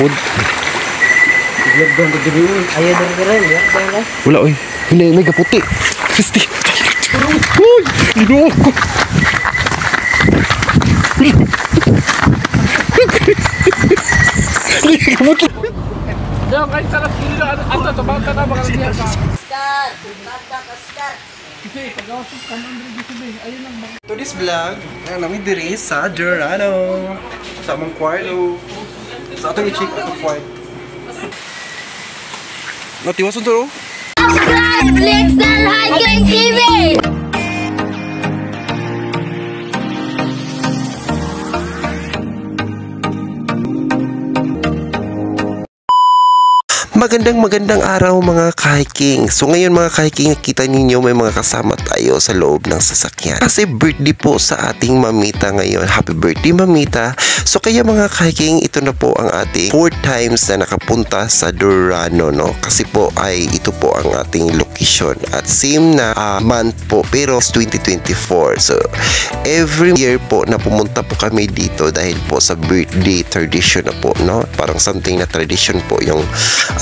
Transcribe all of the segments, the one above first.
food. Ayaw na rin. Wala oy. May kaputi. Kristi. Uy! Ginoko! Kaputi! Yo, kahit sa las kilo na ato, tabang ka na baka niya ka. Scar! Tanda ka, Scar! Kasi, pag-awasok ka ng Brigisibe, ayun lang bang. To this vlog, namin diri sa Durano. Sa among kwarto. Sa atong i-check atong kwarto. Natiwasan to, no? Subscribe! Click the Hiking TV! Magandang araw mga ka-hiking. So ngayon mga ka-hiking, nakita ninyo may mga kasama tayo sa loob ng sasakyan. Kasi birthday po sa ating mamita ngayon. Happy birthday mamita. So kaya mga ka-hiking, ito na po ang ating 4 times na nakapunta sa Durano, no? Kasi po ay ito po ang ating location. At same na month po, pero 2024. So every year po na pumunta po kami dito dahil po sa birthday tradition na po, no? Parang something na tradition po yung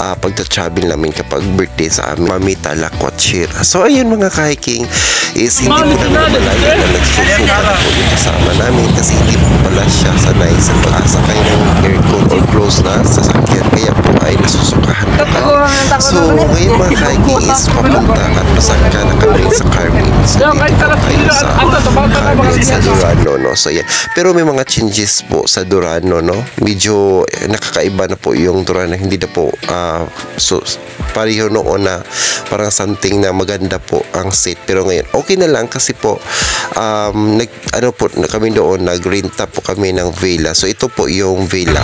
pagta-travel namin kapag birthday sa amin mamita Lakwatshir. So ayun mga ka-hiking, is hindi po namin malayo na nagsusuka na po yung kasama namin kasi hindi po pala siya sanay sa pag-asakay ng aircon or close na sasakyan, kaya po ay nasusukahan na kami. So ngayon mga ka-hiking is papunta at pasangka na kami sa Carmen. So dito po tayo sa Carmen sa Durano, no? So yan. Pero may mga changes po sa Durano, no? Medyo nakakaiba na po yung Durano, hindi na po so pareho noon na parang something na maganda po ang set, pero ngayon okay na lang kasi po kami doon nagrenta po kami ng villa. So ito po yung villa.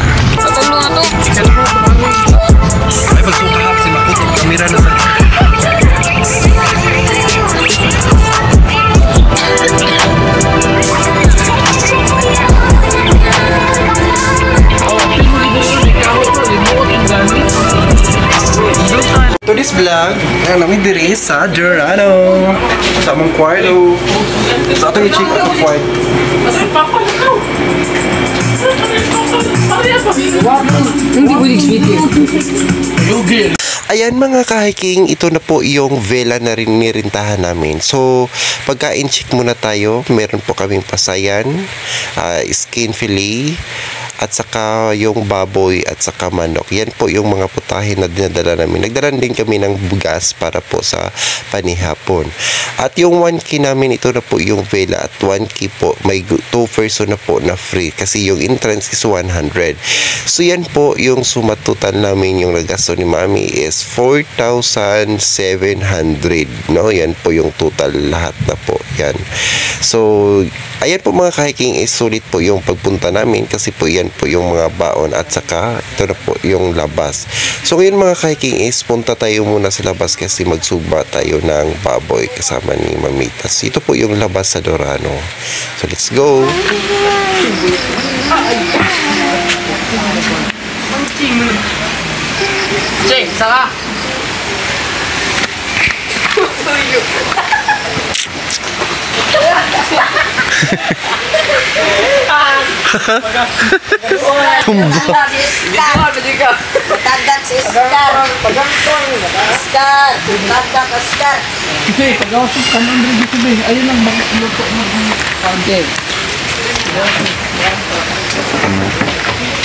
Ay pagsuka si Makut ang kamera na sa to this vlog, namin diri sa Durano. Sa among kwarto. Sa atong i-check atong kwarto. Hindi ko i-speak. Ayan mga ka-hiking, ito na po yung vela na rin nirintahan namin. So, pagka-in-check muna tayo, meron po kaming pasayan, skin fillet, at saka yung baboy at saka manok. Yan po yung mga putahe na dinadala namin. Nagdala din kami ng bugas para po sa panihapon. At yung 1K namin, ito na po yung vela. At 1K po, may 2 person na po na free. Kasi yung entrance is 100. So yan po yung suma total namin. Yung nagasto ni Mami is 4,700. No? Yan po yung total lahat na po. Yan. So, ayan po mga ka-hiking, is sulit po yung pagpunta namin kasi po yan po yung mga baon at saka ito na po yung labas. So ngayon mga ka-hiking, is punta tayo muna sa labas kasi magsuba tayo ng baboy kasama ni Mamitas. Ito po yung labas sa Durano. So let's go! Jay, saka! Tumba. Tanda si Scar! Scar! Tanda ka, Scar! Kasi, pag-awasok ka ng Brigisibe, ayun lang bang luto ng kaunti.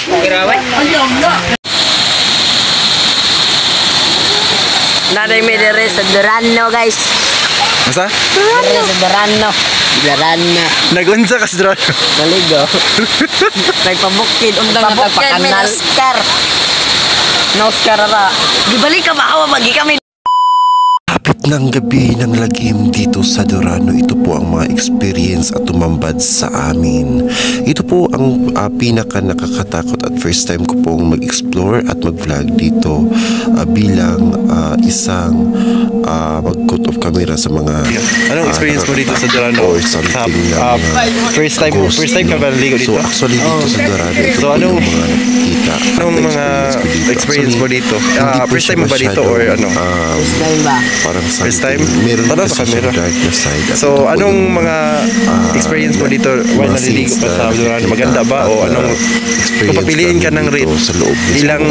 Kiraway? Ayaw na! Naday may dere sa Durano, guys. Masa? Durano. Sa Durano. Durano. Nagunsa ka sa Durano. Maligo. Nagpabukid. Pabukid may Oscar. No Oscar ra. Gibalik ka ba? Awa magi kami. Kapit ng gabi ng lagim dito sa Durano, ito po ang mga experience at tumambad sa amin. Ito po ang pinaka nakakatakot at first time ko pong mag-explore at mag-vlog dito bilang isang mag-cut off camera sa mga anong experience mo dito sa Durano? Or something first time ka ba naligo dito? So actually dito sa Durano, ito So, po anong- yung mga nakikita. Anong mga experience mo dito? Hindi po First siya time mo ba dito or ano? Dahil ba? Parang First time? Meron Tara kasi sa camera. siyang dark na side. At ito So, po anong yung, mga experience mo dito while mga naliligo scenes pa sa na Durano? nakikita Maganda ba? O at, anong, experience kung papiliin ka ng namin rate, dito sa loob mismo. ilang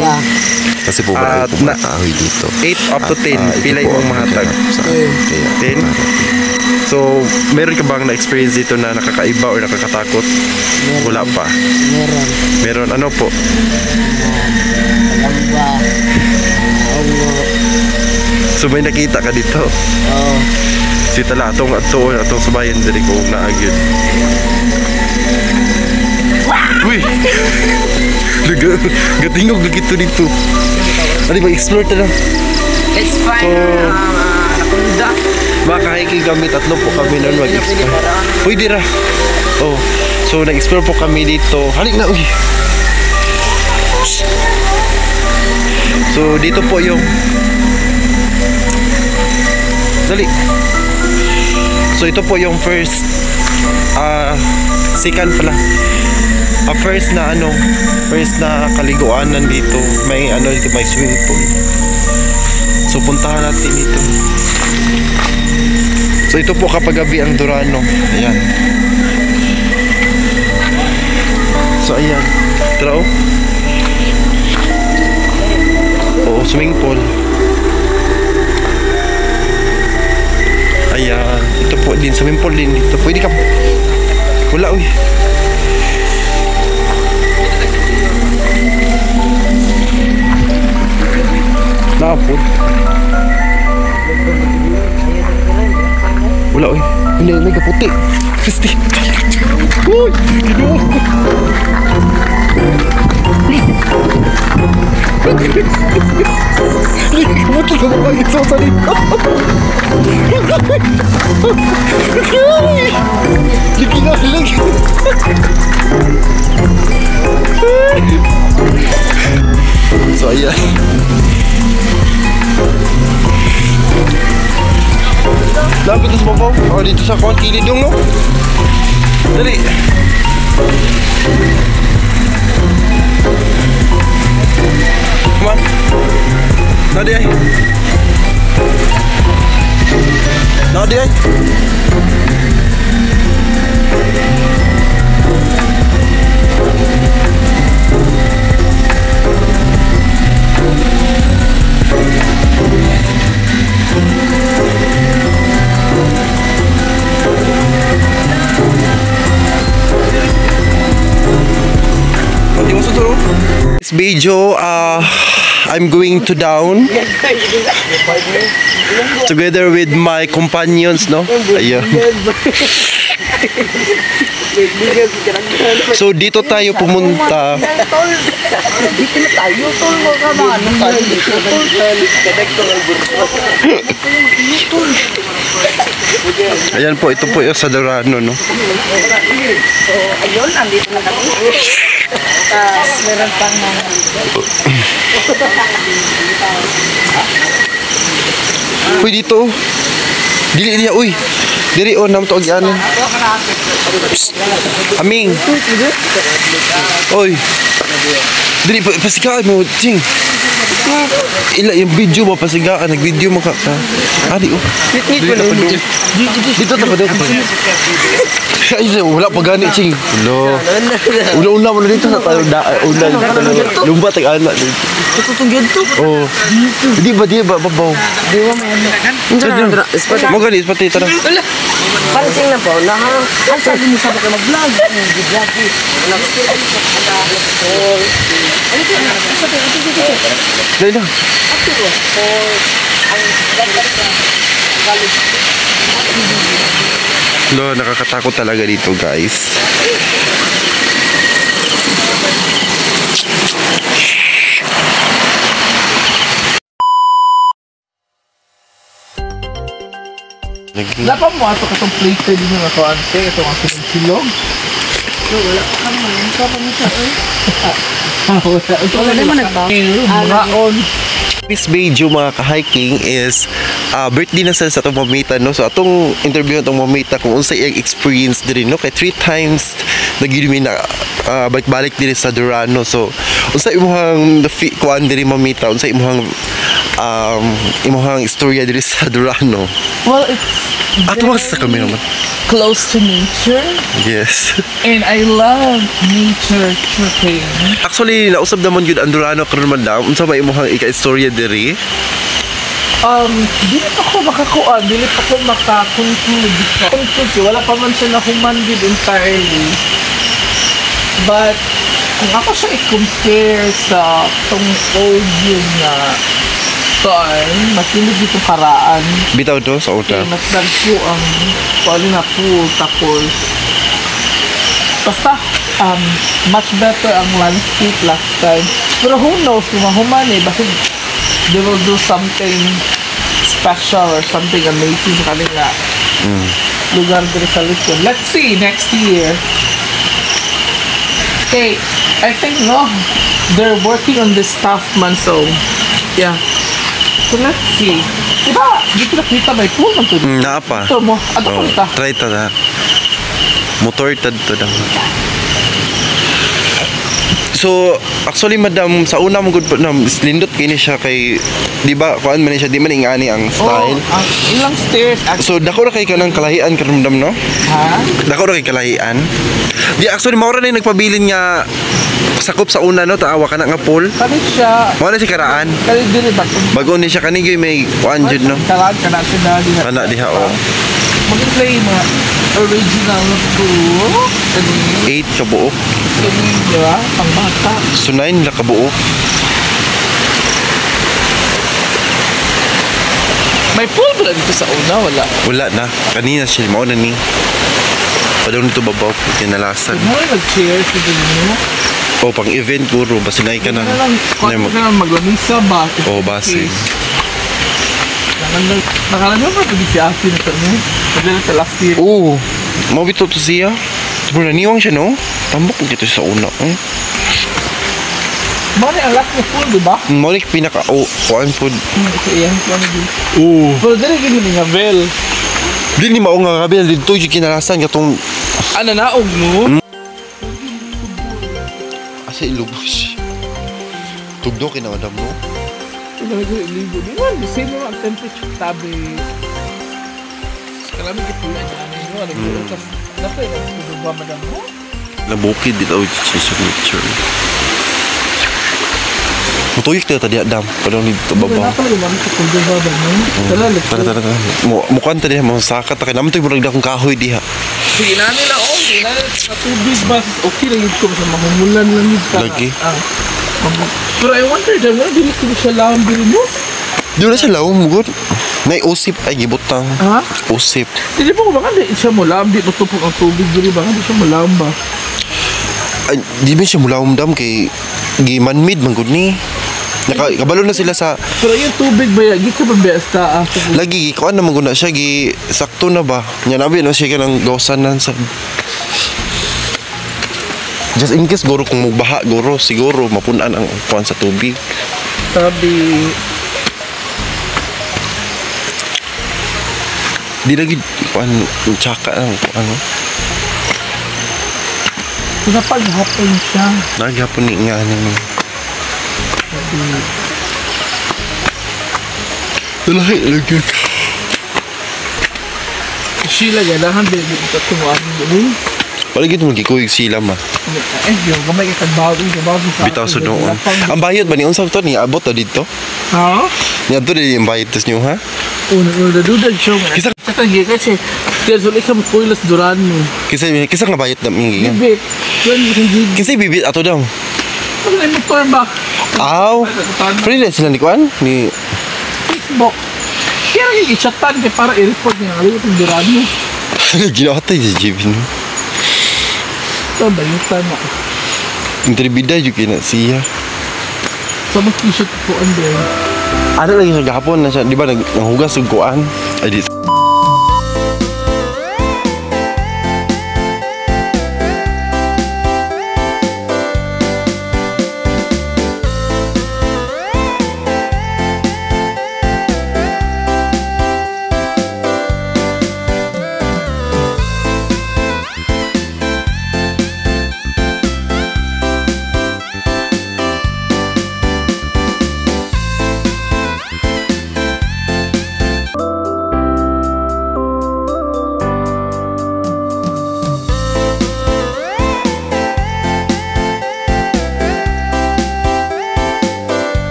Kasi po marami po mga kahoy dito. 8 up to 10, ito pila po yung ang mahatag? naghanap sa akin. Kaya, 10? So, meron ka bang na-experience dito na nakakaiba or nakakatakot? Wala pa. Meron. Meron, ano po? Lamba. Ongo. So, may nakita ka dito? Oh. Si tala, atong subayan diri ko naagid. Uy! Gatingog na gito dito. Ano ba, explore ta lang. It's fine. So, Nakunda. Makahiking kami, tatlo po kami noon mag-explore. Uy, dira. Oh, so nag-explore po kami dito. Halik na, uy. So, dito po yung dali. So, ito po yung first second pala. First na kaliguan nandito. May dito, may swimming pool. So, puntahan natin ito. So, ito po kapag gabi ang Durano. Ayan. So, ayan. Tara, oh. Oo, swimming pool. Ayan. Ito po din, swimming pool din. Ito, pwede ka. Wala, uy. Nakapod. Wala, uy. May kaputi. Kristi. Uy! Ginoo ko. Kamuti ka ba kayo sa salita? Lagi nga lagi. So, ayan. Lapit sa babaw. Oh, dito sa kuwan kilidong, no? Dali. Come on. Nadi ay. Nadi ay. This video, I'm going to down together with my companions, no? Ayun. So dito tayo pumunta. Dito na tayo. Tol mo ka ba? Anong tayo dito? Ayan po, ito po yung sa Durano, no? So, ayun. Andito na kami. Tapos, meron pang Uy, dito. Dili niya, uy. Diri o nam to agyanan. Aming. Oy. Dili pasigaan mo, ching. Ila yung video mo pasigaan, nag-video mo ka. Adi oh. Dito ta pa do. Dito ta pa do. Ay, wala pa gani, ching. Hello. Una-una mo na dito sa tayo ulan. Lumba tag-ana dito. tututong ganito. Oh. Di ba babaw. Di ba may ano? Mo gani pati tara. Parang sing na po. Ang sabi mo sa baka mag-vlog. Mag-vlog. Dali na. No, nakakatakot talaga dito, guys. Dapat mo ato katong plated din yung ako ante. Ito ang silog. Wala naman nagbaon. This video mga ka-hiking is birthday na sa atong mamita, no? So atong interview atong mamita kung unsa iyang experience diri, no? Kay 3 times nagidumi na balik-balik diri sa Durano. So Unsa imong kuan diri mamita? Unsa imong istorya diri sa Durano? Well, it's Ato sa kami naman. close to nature. Yes. And I love nature tripping. Actually, nausab naman yun ang Durano karon madam. Unsa ba imong ika-istorya diri? Dili pa ko makakuan, dili pa ko maka-conclude. Wala pa man siya na-humanded entirely. But, kung ako siya i-compare sa tong old yun na makinig itong karaan. Bitaw to sa uta. Kaya mas nagpo ang paano na pool, tapos basta, much better ang landscape last time. Pero who knows, kung mahuman basta they will do something special or something amazing sa kanila lugar dito sa Lisbon. Let's see next year. Okay, I think they're working on this stuff man, so yeah. So let's see. Diba, dito nakita may pool man to. Naa pa. Ito mo, ato ko ita. Try ta na. Motor tad to dang. So, actually madam, sa una mo gud po na lindot kini siya kay di ba kuan man siya di man ingani ang style. Ilang stairs So, dako ra kay kanang kalahian karon madam no? ha? Dako ra kay kalahian. Di actually mao ra na yung nagpabilin nga sakop sa una no taawa ka na nga pool. Kani siya, Mao na si karaan. kani dili ba? Bago ni siya kanigi may kuan jud no. Kalaan ka na siya na. Kana diha oh. Mag-play na original pool. Kani, 8 ka buok. kani, di ba? Pang bata. So 9 la ka buok. May pool ba dito sa una? Wala. Wala na. Kanina siya mao na ni. Padong nito babaw po kinalasan. Ano nag-cheers sa dito? O pang event guro basinay ka na. Kung ka na maglamisa ba? O base. Nakalan mo ba ito si Ate na ito? Pagdala sa last year. Oo. Mabito to siya. Pero naniwang siya no. Tambok dito sa una. Mani ang last na pool, di ba? Molik pinaka kuan food. Ito yan. Oo. Pero dali gini nga Vel. Di ni mao nga gabi dito yung kinalasan katong Ano naog mo? asa ilubos. Tugdo kinawadam mo. Ligo. Di ba? The same naman ang temperature tabi. Kalami kipulan niya. Ano yun? Tapos dapat yung ba madam mo? Nabukid dito sa signature. Mutuyik tayo tadi adam. Padong dito babaw. Wala pala yung mga kapuldo ba ba mo? Tara. Mukan tadi mo sakat ta kay naman toy murag dakong kahoy diha. Sige na nila, sige na nila. Sa tubig ba? Okay lang yun ko. Sa mahumulan lang yun ka. Lagi. Pero I wonder, dahil dili ko siya lang bilhin mo. Di na siya lawom gud. Nay usip ay gibutang. Ha? Usip. Dili po ko baka di siya mulam. Di matupok ang tubig. Dili baka di siya mulam ba? Ay, di ba siya mulam dam kay giman-mid man gud ni. Kabalo na sila sa Pero yung tubig ba yan? Di ka ba besta? lagi kuan naman gud na siya gi sakto na ba. Nya nabi no siya kanang gawsanan sa just in case guro kung magbaha guro siguro mapunan ang kuan sa tubig. Sabi, Di lagi kuan tsaka ang ano. pinapaghapon siya. Naghapon ni nga ni. Dalahi lagi. Sheila ganahan din ito tumahin doon. Palagi mo gikuig sila ma. Yung kamay kitagbago sa Bitaw sa doon. Ang bayad ba ni unsa to ni abot na dito? Ha? Ni adto di yung bayad tes niyo ha? Una duda siya. Kisa- Katanggi kasi kaya sulit ka makuilas duran mo. Kisa nga bayad na mingi. Bibit. Yan hindi. Kisa bibit ato daw. Ano na yung motor ba? Aw. Freelance sila ni kuan ni Facebook. Kaya rin i-chatan kaya para i-report niya. Alam mo itong duran mo. ginawa tayo sa JB no. Ito ba yung tama? Intervida yung kina siya. So mag-t-shirt ko ang din. Ano lagi sa gahapon na siya, di ba nanghugas ng kuan? Ay di